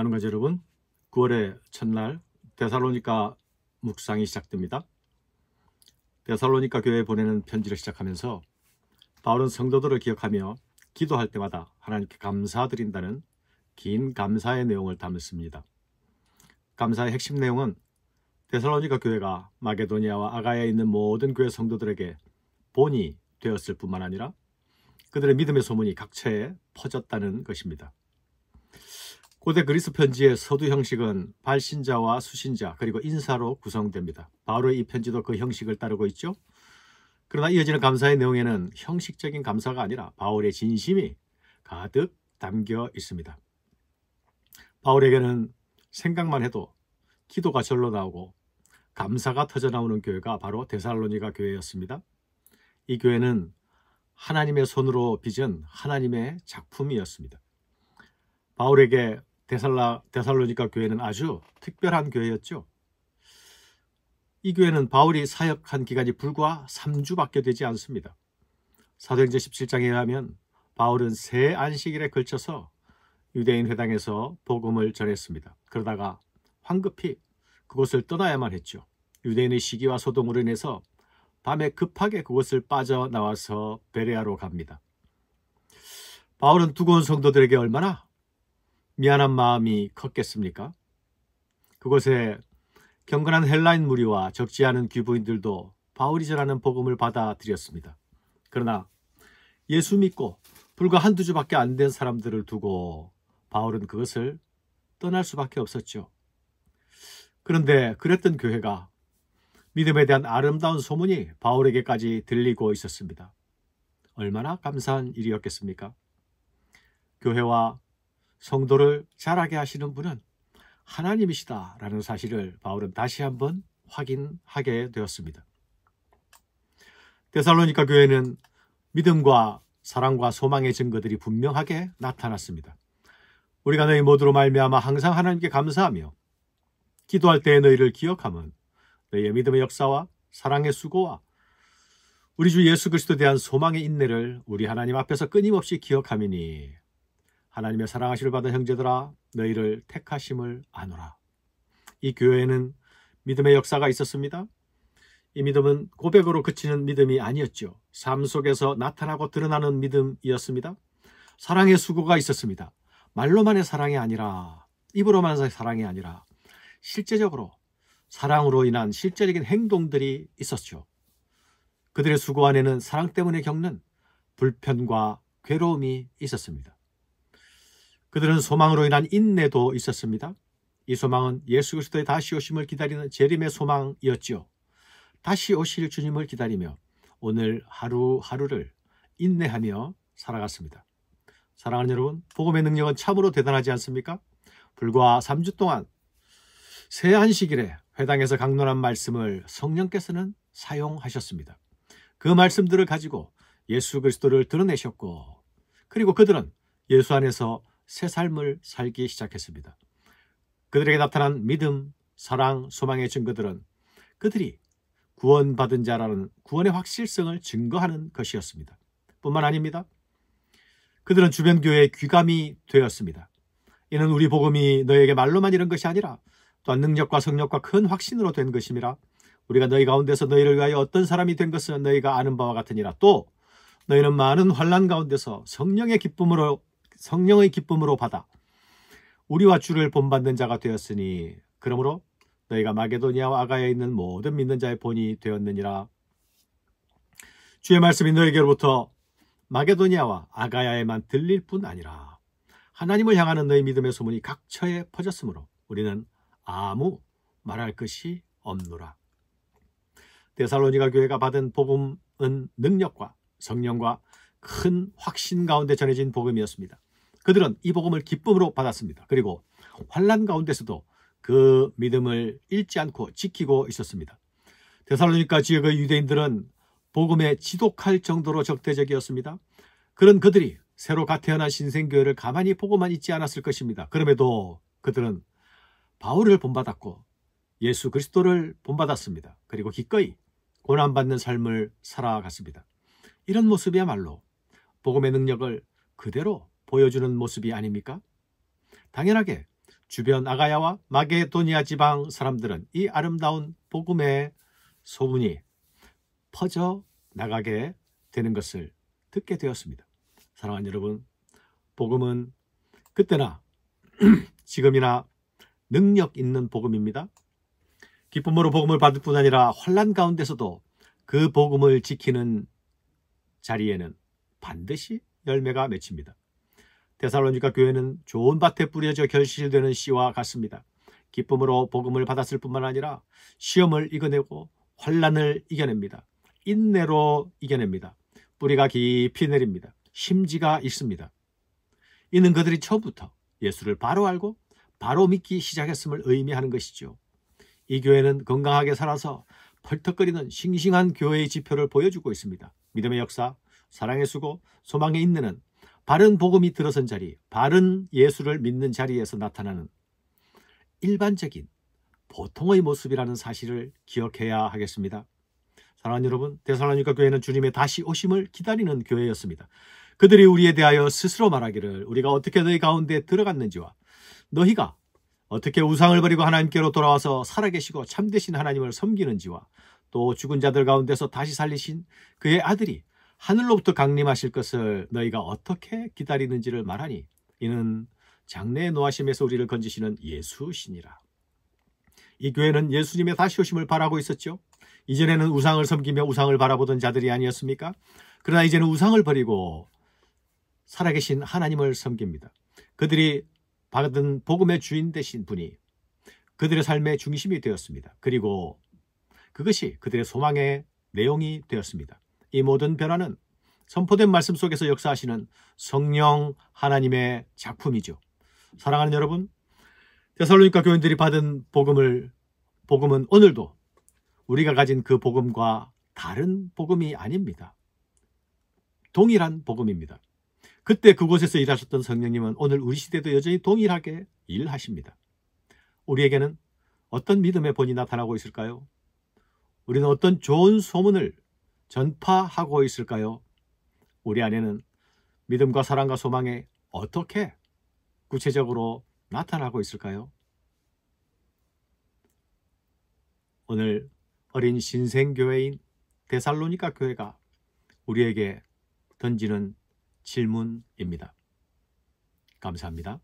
나눔가족 여러분, 9월의 첫날 데살로니가 묵상이 시작됩니다. 데살로니가 교회에 보내는 편지를 시작하면서 바울은 성도들을 기억하며 기도할 때마다 하나님께 감사드린다는 긴 감사의 내용을 담았습니다. 감사의 핵심 내용은 데살로니가 교회가 마게도니아와 아가야에 있는 모든 교회 성도들에게 본이 되었을 뿐만 아니라 그들의 믿음의 소문이 각처에 퍼졌다는 것입니다. 고대 그리스 편지의 서두 형식은 발신자와 수신자 그리고 인사로 구성됩니다. 바울의 이 편지도 그 형식을 따르고 있죠. 그러나 이어지는 감사의 내용에는 형식적인 감사가 아니라 바울의 진심이 가득 담겨 있습니다. 바울에게는 생각만 해도 기도가 절로 나오고 감사가 터져나오는 교회가 바로 데살로니가 교회였습니다. 이 교회는 하나님의 손으로 빚은 하나님의 작품이었습니다. 바울에게 데살로니가 교회는 아주 특별한 교회였죠. 이 교회는 바울이 사역한 기간이 불과 3주밖에 되지 않습니다. 사도행전 17장에 의하면 바울은 세 안식일에 걸쳐서 유대인 회당에서 복음을 전했습니다. 그러다가 황급히 그곳을 떠나야만 했죠. 유대인의 시기와 소동으로 인해서 밤에 급하게 그곳을 빠져나와서 베레아로 갑니다. 바울은 두고 온 성도들에게 얼마나 미안한 마음이 컸겠습니까? 그곳에 경건한 헬라인 무리와 적지 않은 귀부인들도 바울이 전하는 복음을 받아들였습니다. 그러나 예수 믿고 불과 한두 주밖에 안 된 사람들을 두고 바울은 그것을 떠날 수밖에 없었죠. 그런데 그랬던 교회가 믿음에 대한 아름다운 소문이 바울에게까지 들리고 있었습니다. 얼마나 감사한 일이었겠습니까? 교회와 성도를 자라게 하시는 분은 하나님이시다라는 사실을 바울은 다시 한번 확인하게 되었습니다. 데살로니가 교회는 믿음과 사랑과 소망의 증거들이 분명하게 나타났습니다. 우리가 너희 모두로 말미암아 항상 하나님께 감사하며 기도할 때에 너희를 기억함은 너희의 믿음의 역사와 사랑의 수고와 우리 주 예수 그리스도에 대한 소망의 인내를 우리 하나님 앞에서 끊임없이 기억함이니 하나님의 사랑하심을 받은 형제들아 너희를 택하심을 아노라. 이 교회에는 믿음의 역사가 있었습니다. 이 믿음은 고백으로 그치는 믿음이 아니었죠. 삶 속에서 나타나고 드러나는 믿음이었습니다. 사랑의 수고가 있었습니다. 말로만의 사랑이 아니라 입으로만의 사랑이 아니라 실제적으로 사랑으로 인한 실제적인 행동들이 있었죠. 그들의 수고 안에는 사랑 때문에 겪는 불편과 괴로움이 있었습니다. 그들은 소망으로 인한 인내도 있었습니다. 이 소망은 예수 그리스도의 다시 오심을 기다리는 재림의 소망이었지요. 다시 오실 주님을 기다리며 오늘 하루하루를 인내하며 살아갔습니다. 사랑하는 여러분, 복음의 능력은 참으로 대단하지 않습니까? 불과 3주 동안 새 안식일에 회당에서 강론한 말씀을 성령께서는 사용하셨습니다. 그 말씀들을 가지고 예수 그리스도를 드러내셨고 그리고 그들은 예수 안에서 새 삶을 살기 시작했습니다. 그들에게 나타난 믿음, 사랑, 소망의 증거들은 그들이 구원받은 자라는 구원의 확실성을 증거하는 것이었습니다. 뿐만 아닙니다. 그들은 주변 교회의 귀감이 되었습니다. 이는 우리 복음이 너희에게 말로만 이런 것이 아니라 또한 능력과 성령과 큰 확신으로 된 것임이라. 우리가 너희 가운데서 너희를 위하여 어떤 사람이 된 것은 너희가 아는 바와 같으니라. 또 너희는 많은 환난 가운데서 성령의 기쁨으로 받아 우리와 주를 본받는 자가 되었으니 그러므로 너희가 마게도니아와 아가야에 있는 모든 믿는 자의 본이 되었느니라. 주의 말씀이 너희에게로부터 마게도니아와 아가야에만 들릴 뿐 아니라 하나님을 향하는 너희 믿음의 소문이 각처에 퍼졌으므로 우리는 아무 말할 것이 없노라. 데살로니가 교회가 받은 복음은 능력과 성령과 큰 확신 가운데 전해진 복음이었습니다. 그들은 이 복음을 기쁨으로 받았습니다. 그리고 환난 가운데서도 그 믿음을 잃지 않고 지키고 있었습니다. 데살로니가 지역의 유대인들은 복음에 지독할 정도로 적대적이었습니다. 그런 그들이 새로 갓 태어난 신생교회를 가만히 보고만 있지 않았을 것입니다. 그럼에도 그들은 바울을 본받았고 예수 그리스도를 본받았습니다. 그리고 기꺼이 고난받는 삶을 살아갔습니다. 이런 모습이야말로 복음의 능력을 그대로 보여주는 모습이 아닙니까? 당연하게 주변 아가야와 마게도니아 지방 사람들은 이 아름다운 복음의 소문이 퍼져 나가게 되는 것을 듣게 되었습니다. 사랑하는 여러분, 복음은 그때나 지금이나 능력 있는 복음입니다. 기쁨으로 복음을 받을 뿐 아니라 환난 가운데서도 그 복음을 지키는 자리에는 반드시 열매가 맺힙니다. 데살로니가 교회는 좋은 밭에 뿌려져 결실되는 씨와 같습니다. 기쁨으로 복음을 받았을 뿐만 아니라 시험을 이겨내고 환난을 이겨냅니다. 인내로 이겨냅니다. 뿌리가 깊이 내립니다. 심지가 있습니다. 이는 그들이 처음부터 예수를 바로 알고 바로 믿기 시작했음을 의미하는 것이죠. 이 교회는 건강하게 살아서 펄떡거리는 싱싱한 교회의 지표를 보여주고 있습니다. 믿음의 역사, 사랑의 수고, 소망의 인내는 바른 복음이 들어선 자리, 바른 예수를 믿는 자리에서 나타나는 일반적인 보통의 모습이라는 사실을 기억해야 하겠습니다. 사랑하는 여러분, 데살로니가 교회는 주님의 다시 오심을 기다리는 교회였습니다. 그들이 우리에 대하여 스스로 말하기를 우리가 어떻게 너희 가운데 들어갔는지와 너희가 어떻게 우상을 버리고 하나님께로 돌아와서 살아계시고 참되신 하나님을 섬기는지와 또 죽은 자들 가운데서 다시 살리신 그의 아들이 하늘로부터 강림하실 것을 너희가 어떻게 기다리는지를 말하니 이는 장래의 노하심에서 우리를 건지시는 예수시니라. 이 교회는 예수님의 다시 오심을 바라고 있었죠. 이전에는 우상을 섬기며 우상을 바라보던 자들이 아니었습니까? 그러나 이제는 우상을 버리고 살아계신 하나님을 섬깁니다. 그들이 받은 복음의 주인 되신 분이 그들의 삶의 중심이 되었습니다. 그리고 그것이 그들의 소망의 내용이 되었습니다. 이 모든 변화는 선포된 말씀 속에서 역사하시는 성령 하나님의 작품이죠. 사랑하는 여러분, 데살로니가 교인들이 받은 복음은 오늘도 우리가 가진 그 복음과 다른 복음이 아닙니다. 동일한 복음입니다. 그때 그곳에서 일하셨던 성령님은 오늘 우리 시대도 여전히 동일하게 일하십니다. 우리에게는 어떤 믿음의 본이 나타나고 있을까요? 우리는 어떤 좋은 소문을 전파하고 있을까요? 우리 안에는 믿음과 사랑과 소망에 어떻게 구체적으로 나타나고 있을까요? 오늘 어린 신생교회인 데살로니가 교회가 우리에게 던지는 질문입니다. 감사합니다.